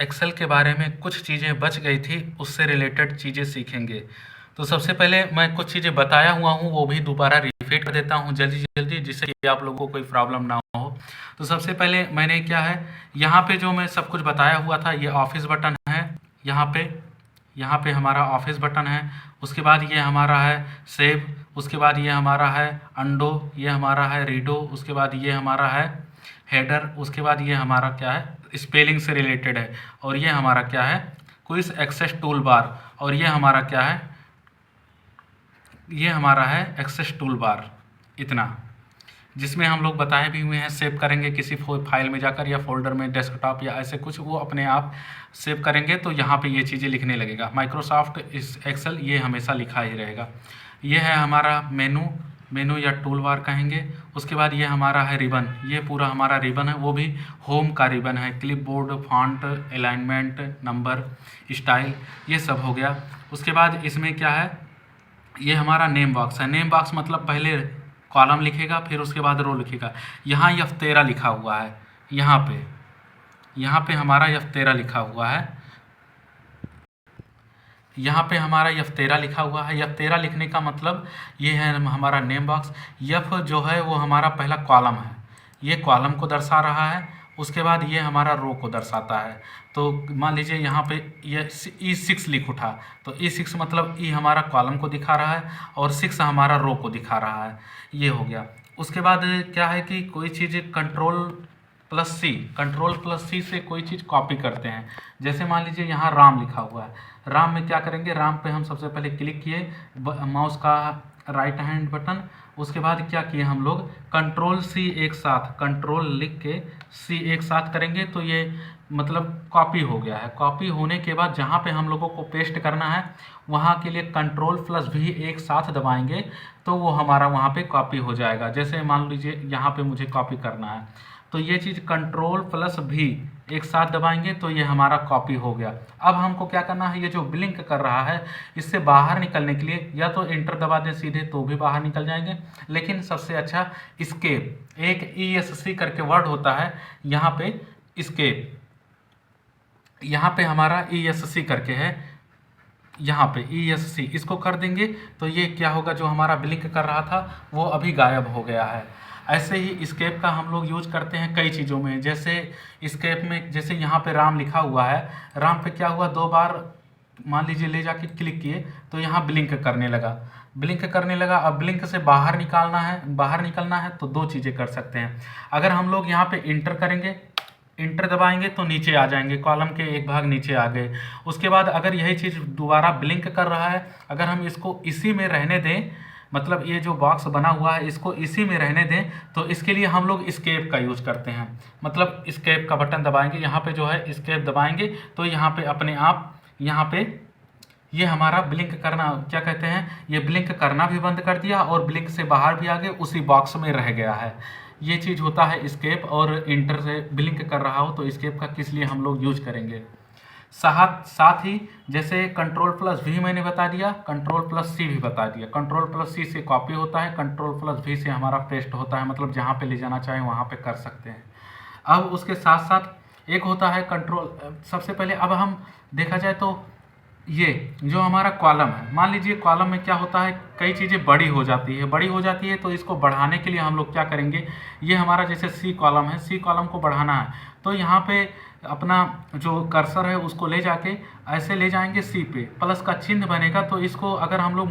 Excel के बारे में कुछ चीज़ें बच गई थी, उससे रिलेटेड चीज़ें सीखेंगे। तो सबसे पहले मैं कुछ चीज़ें बताया हुआ हूँ, वो भी दोबारा रिपीट कर देता हूँ जल्दी-जल्दी, जिससे कि आप लोगों को कोई प्रॉब्लम ना हो। तो सबसे पहले मैंने क्या है, यहाँ पे जो मैं सब कुछ बताया हुआ था, ये ऑफिस बटन है, यहाँ पे हमारा ऑफिस बटन है। उसके बाद ये हमारा है सेव, उसके बाद ये हमारा है अंडो, ये हमारा है रीडो, उसके बाद ये हमारा है हेडर, उसके बाद ये हमारा क्या है, स्पेलिंग से रिलेटेड है, और ये हमारा क्या है, क्विज एक्सेस टूल बार, और ये हमारा क्या है, ये हमारा है एक्सेस टूल बार। इतना, जिसमें हम लोग बताए भी हुए हैं, सेव करेंगे किसी फाइल में जाकर या फोल्डर में, डेस्कटॉप या ऐसे कुछ, वो अपने आप सेव करेंगे तो यहाँ पे ये चीज़ें लिखने लगेगा। माइक्रोसॉफ्ट इस एक्सेल ये हमेशा लिखा ही रहेगा। ये है हमारा मेनू या टूल बार कहेंगे। उसके बाद ये हमारा है रिबन, ये पूरा हमारा रिबन है, वो भी होम का रिबन है। Clipboard, font, alignment, number, style, ये सब हो गया। उसके बाद इसमें क्या है, ये हमारा नेम बॉक्स है। नेम बॉक्स मतलब पहले कॉलम लिखेगा, फिर उसके बाद रो लिखेगा। यहाँ F13 लिखा हुआ है, यहाँ पे हमारा F13 लिखा हुआ है, यहाँ पे हमारा F13 लिखा हुआ है। F13 लिखने का मतलब ये है हमारा नेम बॉक्स। F जो है वो हमारा पहला कॉलम है, ये कॉलम को दर्शा रहा है। उसके बाद ये हमारा रो को दर्शाता है। तो मान लीजिए यहाँ पे ये E6 लिख उठा, तो E6 मतलब E हमारा कॉलम को दिखा रहा है और 6 हमारा रो को दिखा रहा है। ये हो गया। उसके बाद क्या है कि कोई चीज़ कंट्रोल प्लस सी से कोई चीज़ कॉपी करते हैं। जैसे मान लीजिए यहाँ राम लिखा हुआ है, राम में क्या करेंगे, राम पे हम सबसे पहले क्लिक किए, माउस का राइट हैंड बटन, उसके बाद क्या किए हम लोग, कंट्रोल सी एक साथ, कंट्रोल लिख के सी एक साथ करेंगे तो ये मतलब कॉपी हो गया है। कॉपी होने के बाद जहाँ पे हम लोगों को पेस्ट करना है, वहाँ के लिए कंट्रोल प्लस भी एक साथ दबाएंगे तो वो हमारा वहाँ पे कॉपी हो जाएगा। जैसे मान लीजिए यहाँ पे मुझे कॉपी करना है, तो ये चीज़ कंट्रोल प्लस भी एक साथ दबाएंगे तो ये हमारा कॉपी हो गया। अब हमको क्या करना है, ये जो ब्लिंक कर रहा है, इससे बाहर निकलने के लिए या तो एंटर दबा दें सीधे तो भी बाहर निकल जाएंगे, लेकिन सबसे अच्छा एस्केप, एक ESC करके वर्ड होता है यहाँ पे, एस्केप, यहाँ पे हमारा ESC करके है, यहाँ पे ESC, इसको कर देंगे तो ये क्या होगा, जो हमारा ब्लिंक कर रहा था वो अभी गायब हो गया है। ऐसे ही इस्केप का हम लोग यूज करते हैं कई चीज़ों में। जैसे इस्केप में, जैसे यहाँ पे राम लिखा हुआ है, राम पे क्या हुआ, 2 बार मान लीजिए ले जाके क्लिक किए तो यहाँ ब्लिंक करने लगा। अब ब्लिंक से बाहर निकलना है तो 2 चीज़ें कर सकते हैं। अगर हम लोग यहाँ पे इंटर करेंगे, इंटर दबाएंगे तो नीचे आ जाएंगे, कॉलम के एक भाग नीचे आ गए। उसके बाद अगर यही चीज़ दोबारा ब्लिंक कर रहा है, अगर हम इसको इसी में रहने दें, मतलब ये जो बॉक्स बना हुआ है इसको इसी में रहने दें, तो इसके लिए हम लोग एस्केप का यूज़ करते हैं। मतलब एस्केप का बटन दबाएंगे, यहाँ पे जो है एस्केप दबाएंगे तो यहाँ पे अपने आप, यहाँ पे ये हमारा ब्लिंक करना, क्या कहते हैं, ये ब्लिंक करना भी बंद कर दिया और ब्लिंक से बाहर भी आ गए, उसी बॉक्स में रह गया है। ये चीज़ होता है एस्केप। और इंटर से ब्लिंक कर रहा हो तो एस्केप का किस लिए हम लोग यूज करेंगे। साथ ही जैसे कंट्रोल प्लस V मैंने बता दिया, कंट्रोल प्लस C भी बता दिया। कंट्रोल प्लस C से कॉपी होता है, कंट्रोल प्लस V से हमारा पेस्ट होता है, मतलब जहाँ पे ले जाना चाहें वहाँ पे कर सकते हैं। अब उसके साथ साथ एक होता है कंट्रोल, सबसे पहले अब हम देखा जाए तो ये जो हमारा कॉलम है, मान लीजिए कॉलम में क्या होता है, कई चीज़ें बड़ी हो जाती है तो इसको बढ़ाने के लिए हम लोग क्या करेंगे, ये हमारा जैसे C कॉलम है, C कॉलम को बढ़ाना है तो यहाँ पे अपना जो कर्सर है उसको ले जाके ऐसे ले जाएंगे C पे, प्लस का चिन्ह बनेगा तो इसको अगर हम लोग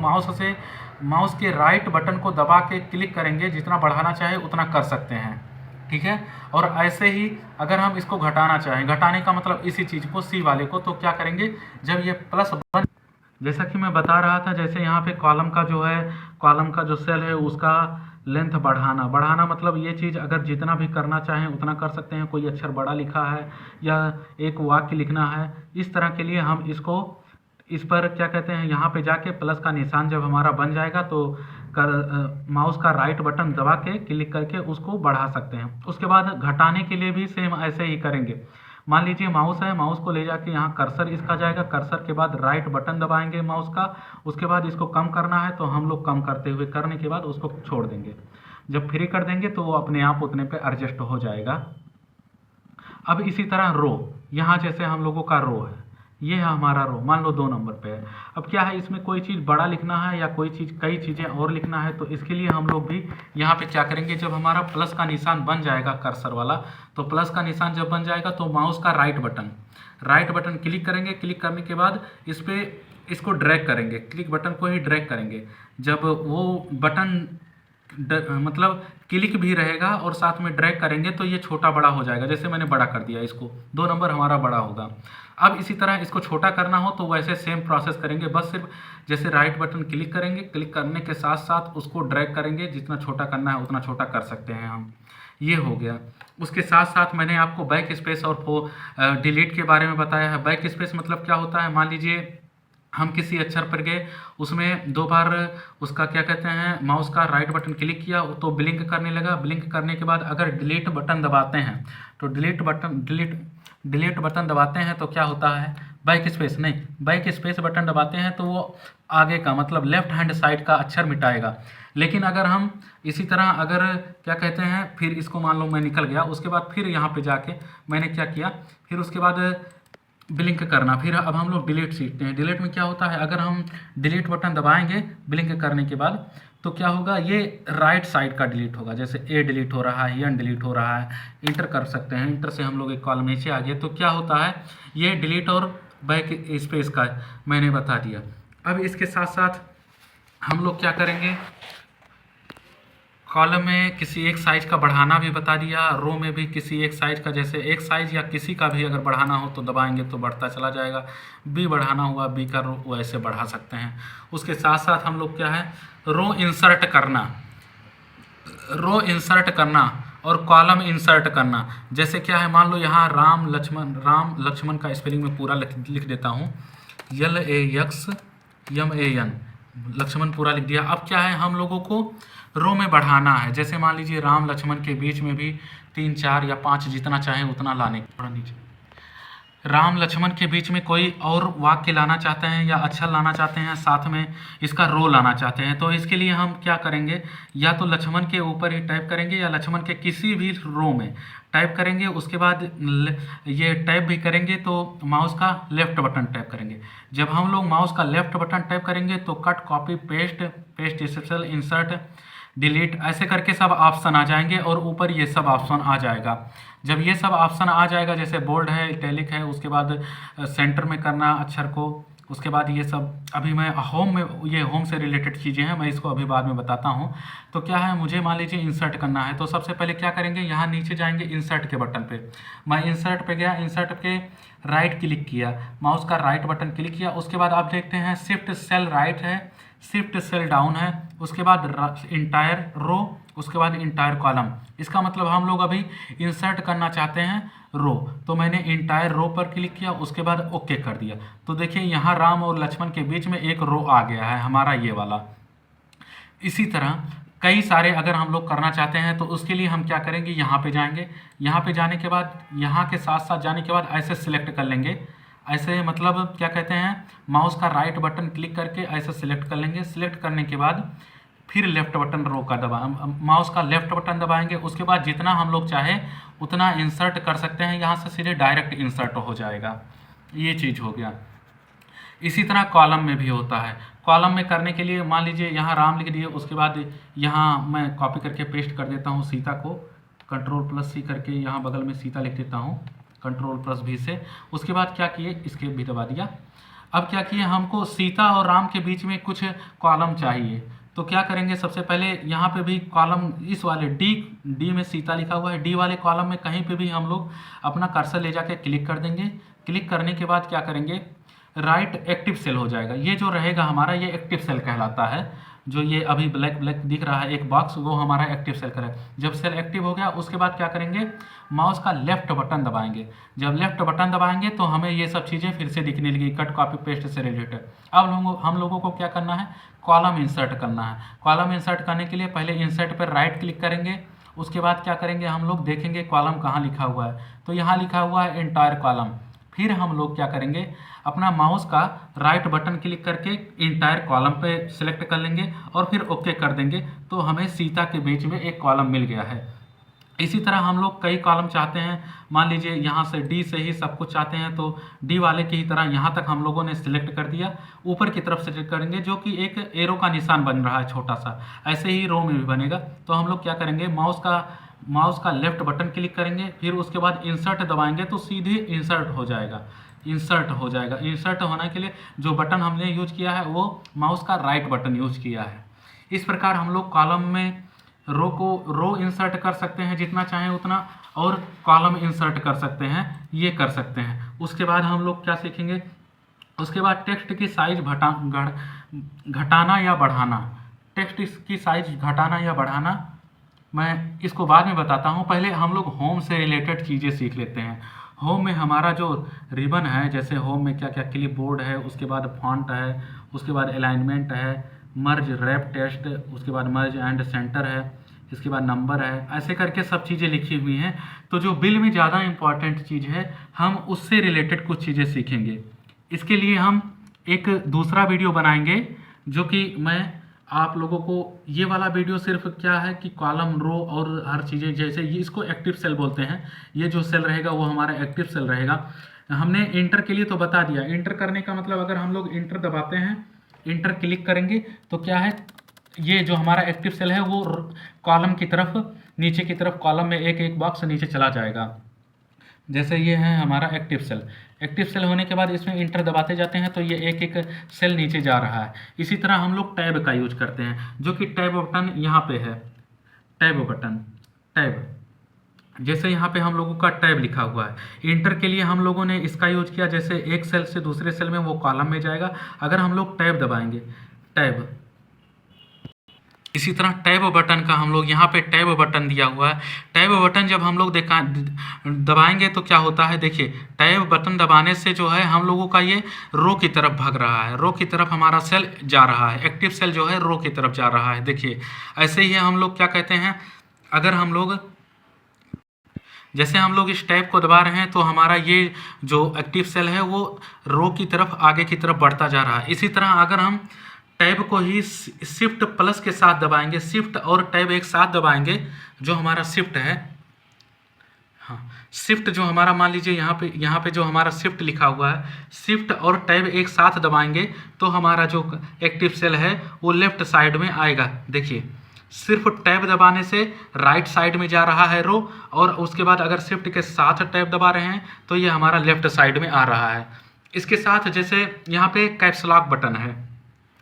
माउस के राइट बटन को दबा के क्लिक करेंगे, जितना बढ़ाना चाहे उतना कर सकते हैं, ठीक है। और ऐसे ही अगर हम इसको घटाना चाहें, घटाने का मतलब इसी चीज़ को C वाले को, तो क्या करेंगे, जब ये प्लस बटन, जैसा कि मैं बता रहा था, जैसे यहाँ पे कॉलम का जो सेल है उसका लेंथ बढ़ाना मतलब ये चीज़ अगर जितना भी करना चाहें उतना कर सकते हैं। कोई अक्षर बड़ा लिखा है या एक वाक्य लिखना है, इस तरह के लिए हम इस पर क्या कहते हैं, यहाँ पे जाके प्लस का निशान जब हमारा बन जाएगा तो माउस का राइट बटन दबा के क्लिक करके उसको बढ़ा सकते हैं। उसके बाद घटाने के लिए भी सेम ऐसे ही करेंगे। मान लीजिए माउस है, माउस को ले जाके यहाँ कर्सर इसका जाएगा, कर्सर के बाद राइट बटन दबाएंगे माउस का, उसके बाद इसको कम करना है तो हम लोग कम करने के बाद उसको छोड़ देंगे। जब फ्री कर देंगे तो वो अपने आप उतने पे एडजस्ट हो जाएगा। अब इसी तरह यहाँ जैसे हम लोगों का रो है, ये है हमारा रो, मान लो 2 नंबर पे है। अब क्या है, इसमें कोई चीज़ बड़ा लिखना है या कोई चीज़ कई चीज़ें और लिखना है, तो इसके लिए हम लोग भी यहाँ पे क्या करेंगे, जब हमारा प्लस का निशान बन जाएगा कर्सर वाला, तो प्लस का निशान जब बन जाएगा तो माउस का राइट बटन क्लिक करेंगे। क्लिक करने के बाद इसको ड्रैग करेंगे, क्लिक बटन को ही ड्रैग करेंगे। जब वो बटन मतलब क्लिक भी रहेगा और साथ में ड्रैग करेंगे तो ये छोटा बड़ा हो जाएगा। जैसे मैंने बड़ा कर दिया इसको, 2 नंबर हमारा बड़ा होगा। अब इसी तरह इसको छोटा करना हो तो वैसे सेम प्रोसेस करेंगे, बस सिर्फ जैसे राइट बटन क्लिक करेंगे, क्लिक करने के साथ साथ उसको ड्रैग करेंगे, जितना छोटा करना है उतना छोटा कर सकते हैं हम। ये हो गया। उसके साथ साथ मैंने आपको बैक स्पेस और डिलीट के बारे में बताया है। बैक स्पेस मतलब क्या होता है, मान लीजिए हम किसी अक्षर पर गए, उसमें 2 बार उसका क्या कहते हैं, माउस का राइट बटन क्लिक किया तो ब्लिंक करने लगा। ब्लिंक करने के बाद अगर डिलीट बटन दबाते हैं तो डिलीट बटन दबाते हैं तो क्या होता है, बैक स्पेस बटन दबाते हैं तो वो आगे का मतलब लेफ्ट हैंड साइड का अक्षर मिटाएगा। लेकिन अगर हम इसी तरह अगर क्या कहते हैं, फिर इसको मान लो मैं निकल गया, उसके बाद फिर यहाँ पे जाके मैंने क्या किया, फिर उसके बाद ब्लिंक करना। फिर अब हम लोग डिलीट सीखते हैं। डिलीट में क्या होता है, अगर हम डिलीट बटन दबाएंगे ब्लिंक करने के बाद तो क्या होगा, ये राइट साइड का डिलीट होगा। जैसे ए डिलीट हो रहा है, एन डिलीट हो रहा है, इंटर कर सकते हैं, इंटर से हम लोग एक कॉलम नीचे आ गए। तो क्या होता है, ये डिलीट और बैक स्पेस का मैंने बता दिया। अब इसके साथ साथ हम लोग क्या करेंगे, कॉलम में किसी एक साइज का बढ़ाना भी बता दिया, रो में भी किसी एक साइज का, जैसे एक साइज या किसी का भी अगर बढ़ाना हो तो दबाएंगे तो बढ़ता चला जाएगा। बी बढ़ाना हुआ, बी का रो ऐसे बढ़ा सकते हैं। उसके साथ साथ हम लोग क्या है, रो इंसर्ट करना और कॉलम इंसर्ट करना। जैसे क्या है, मान लो यहाँ राम लक्ष्मण का स्पेलिंग में पूरा लिख देता हूँ, LAXMAN, लक्ष्मण पूरा लिख दिया। अब क्या है, हम लोगों को रो में बढ़ाना है। जैसे मान लीजिए राम लक्ष्मण के बीच में भी 3, 4 या 5 जितना चाहे उतना लाने, थोड़ा नीचे, राम लक्ष्मण के बीच में कोई और वाक्य लाना चाहते हैं या अक्षर लाना चाहते हैं, साथ में इसका रो लाना चाहते हैं, तो इसके लिए हम क्या करेंगे, या तो लक्ष्मण के ऊपर ही टाइप करेंगे या लक्ष्मण के किसी भी रो में टाइप करेंगे। उसके बाद ये टाइप भी करेंगे तो माउस का लेफ्ट बटन टाइप करेंगे। जब हम लोग माउस का लेफ्ट बटन टाइप करेंगे तो cut, copy, paste special, insert, delete ऐसे करके सब ऑप्शन आ जाएंगे और ऊपर ये सब ऑप्शन आ जाएगा। जब ये सब ऑप्शन आ जाएगा, जैसे बोल्ड है, इटैलिक है, उसके बाद सेंटर में करना अक्षर को, उसके बाद ये सब अभी मैं होम से रिलेटेड चीज़ें हैं, मैं इसको अभी बाद में बताता हूँ। तो क्या है, मुझे मान लीजिए इंसर्ट करना है, तो सबसे पहले क्या करेंगे, यहाँ नीचे जाएंगे इंसर्ट के बटन पे। मैं इंसर्ट पे गया, इंसर्ट पे राइट क्लिक किया, माउस का राइट बटन क्लिक किया। उसके बाद आप देखते हैं शिफ्ट सेल राइट है, शिफ्ट सेल डाउन है, उसके बाद इंटायर रो, उसके बाद इंटायर कॉलम। इसका मतलब हम लोग अभी इंसर्ट करना चाहते हैं रो, तो मैंने इंटायर रो पर क्लिक किया, उसके बाद ओके कर दिया। तो देखिए यहाँ राम और लक्ष्मण के बीच में एक रो आ गया है हमारा ये वाला। इसी तरह कई सारे अगर हम लोग करना चाहते हैं तो उसके लिए हम क्या करेंगे, यहाँ पे जाएंगे, यहाँ पे जाने के बाद यहाँ के साथ साथ जाने के बाद ऐसे सिलेक्ट कर लेंगे, ऐसे मतलब क्या कहते हैं, माउस का राइट बटन क्लिक करके ऐसे सिलेक्ट कर लेंगे। सिलेक्ट करने के बाद फिर लेफ्ट बटन रो का माउस का लेफ्ट बटन दबाएंगे। उसके बाद जितना हम लोग चाहे उतना इंसर्ट कर सकते हैं, यहाँ से सीधे डायरेक्ट इंसर्ट हो जाएगा। ये चीज़ हो गया। इसी तरह कॉलम में भी होता है। कॉलम में करने के लिए मान लीजिए यहाँ राम लिख दिए, उसके बाद यहाँ मैं कॉपी करके पेस्ट कर देता हूँ सीता को, Ctrl+C करके यहाँ बगल में सीता लिख देता हूँ, Ctrl+V से। उसके बाद क्या किए, इसके भी दबा दिया। अब क्या किए, हमको सीता और राम के बीच में कुछ कॉलम चाहिए, तो क्या करेंगे, सबसे पहले यहाँ पे भी कॉलम इस वाले डी में सीता लिखा हुआ है, डी वाले कॉलम में कहीं पे भी हम लोग अपना कर्सर ले जाके क्लिक कर देंगे। क्लिक करने के बाद क्या करेंगे, राइट एक्टिव सेल हो जाएगा। ये जो रहेगा हमारा, ये एक्टिव सेल कहलाता है। जो ये अभी ब्लैक दिख रहा है एक बॉक्स, वो हमारा एक्टिव सेल का है। जब सेल एक्टिव हो गया, उसके बाद क्या करेंगे, माउस का लेफ्ट बटन दबाएंगे। जब लेफ्ट बटन दबाएंगे तो हमें ये सब चीज़ें फिर से दिखने लगी, कट, कॉपी, पेस्ट से रिलेटेड। अब हम लोगों को क्या करना है, कॉलम इंसर्ट करना है। कॉलम इंसर्ट करने के लिए पहले इंसर्ट पर राइट क्लिक करेंगे। उसके बाद क्या करेंगे, हम लोग देखेंगे कॉलम कहाँ लिखा हुआ है, तो यहाँ लिखा हुआ है एंटायर कॉलम। फिर हम लोग क्या करेंगे, अपना माउस का राइट बटन क्लिक करके इंटायर कॉलम पे सिलेक्ट कर लेंगे और फिर ओके कर देंगे, तो हमें सीता के बीच में एक कॉलम मिल गया है। इसी तरह हम लोग कई कॉलम चाहते हैं, मान लीजिए यहाँ से डी से ही सब कुछ चाहते हैं, तो डी वाले की ही तरह यहाँ तक हम लोगों ने सिलेक्ट कर दिया, ऊपर की तरफ सिलेक्ट करेंगे जो कि एक एरो का निशान बन रहा है छोटा सा, ऐसे ही रो में भी बनेगा। तो हम लोग क्या करेंगे, माउस का लेफ्ट बटन क्लिक करेंगे, फिर उसके बाद इंसर्ट दबाएंगे तो सीधे इंसर्ट हो जाएगा। इंसर्ट होने के लिए जो बटन हमने यूज किया है वो माउस का राइट बटन यूज किया है। इस प्रकार हम लोग कॉलम में रो इंसर्ट कर सकते हैं जितना चाहें उतना, और कॉलम इंसर्ट कर सकते हैं, ये कर सकते हैं। उसके बाद हम लोग क्या सीखेंगे, उसके बाद टेक्स्ट की साइज घटाना या बढ़ाना। टेक्स्ट की साइज घटाना या बढ़ाना मैं इसको बाद में बताता हूँ, पहले हम लोग होम से रिलेटेड चीज़ें सीख लेते हैं। होम में हमारा जो रिबन है, जैसे होम में क्या क्या क्लिपबोर्ड है, उसके बाद फॉन्ट है, उसके बाद अलाइनमेंट है, मर्ज रैप टेस्ट, उसके बाद मर्ज एंड सेंटर है, इसके बाद नंबर है, ऐसे करके सब चीज़ें लिखी हुई हैं। तो जो बिल में ज़्यादा इम्पॉर्टेंट चीज़ है हम उससे रिलेटेड कुछ चीज़ें सीखेंगे। इसके लिए हम एक दूसरा वीडियो बनाएंगे, जो कि मैं आप लोगों को, ये वाला वीडियो सिर्फ क्या है कि कॉलम रो और हर चीज़ें, जैसे ये इसको एक्टिव सेल बोलते हैं, ये जो सेल रहेगा वो हमारा एक्टिव सेल रहेगा। हमने इंटर के लिए तो बता दिया, इंटर करने का मतलब अगर हम लोग इंटर दबाते हैं, इंटर क्लिक करेंगे तो क्या है, ये जो हमारा एक्टिव सेल है वो कॉलम की तरफ, नीचे की तरफ कॉलम में एक एक बॉक्स नीचे चला जाएगा। जैसे ये है हमारा एक्टिव सेल, एक्टिव सेल होने के बाद इसमें इंटर दबाते जाते हैं तो ये एक एक सेल नीचे जा रहा है। इसी तरह हम लोग टैब का यूज करते हैं, जो कि टैब बटन यहाँ पे है, टैब बटन, टैब, जैसे यहाँ पे हम लोगों का टैब लिखा हुआ है। इंटर के लिए हम लोगों ने इसका यूज किया, जैसे एक सेल से दूसरे सेल में वो कॉलम में जाएगा अगर हम लोग टैब दबाएंगे, टैब। इसी तरह टैब बटन का हम लोग यहाँ पे टैब बटन दिया हुआ है। टैब बटन जब हम लोग दबाएंगे तो क्या होता है, देखिए टैब बटन दबाने से जो है हम लोगों का ये रो की तरफ भाग रहा है, रो की तरफ हमारा सेल जा रहा है, एक्टिव सेल जो है रो की तरफ जा रहा है। देखिए ऐसे ही हम लोग क्या कहते हैं, अगर हम लोग, जैसे हम लोग इस टैब को दबा रहे हैं तो हमारा ये जो एक्टिव सेल है वो रो की तरफ, आगे की तरफ बढ़ता जा रहा है। इसी तरह अगर हम टैब को ही शिफ्ट प्लस के साथ दबाएंगे, शिफ्ट और टैब एक साथ दबाएंगे, जो हमारा शिफ्ट है, हाँ शिफ्ट जो हमारा, मान लीजिए यहाँ पे जो हमारा शिफ्ट लिखा हुआ है, शिफ्ट और टैब एक साथ दबाएंगे तो हमारा जो एक्टिव सेल है वो लेफ्ट साइड में आएगा। देखिए सिर्फ टैब दबाने से राइट साइड में जा रहा है रो, और उसके बाद अगर शिफ्ट के साथ टैब दबा रहे हैं तो ये हमारा लेफ्ट साइड में आ रहा है। इसके साथ जैसे यहाँ पे कैप्स लॉक बटन है,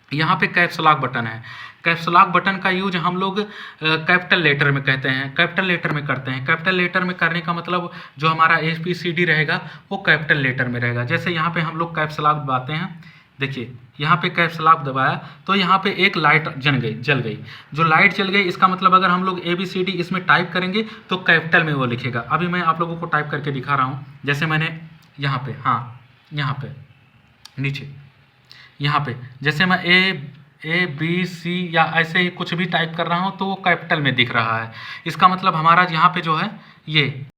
यहाँ पे कैप्स लॉक बटन है, कैप्स लॉक बटन का यूज हम लोग कैपिटल लेटर में कहते हैं, कैपिटल लेटर में करते हैं। कैपिटल लेटर में करने का मतलब जो हमारा ABCD रहेगा वो कैपिटल लेटर में रहेगा। जैसे यहाँ पे हम लोग कैप्स लॉक दबाते हैं, देखिए यहाँ पे कैप्स लॉक दबाया तो यहाँ पे एक लाइट जल गई। जो लाइट जल गई इसका मतलब अगर हम लोग ABCD इसमें टाइप करेंगे तो कैपिटल में वो लिखेगा। अभी मैं आप लोगों को टाइप करके दिखा रहा हूँ, जैसे मैंने यहाँ पे, हाँ यहाँ पे नीचे, यहाँ पे जैसे मैं ABC या ऐसे ही कुछ भी टाइप कर रहा हूँ तो वो कैपिटल में दिख रहा है। इसका मतलब हमारा यहाँ पे जो है ये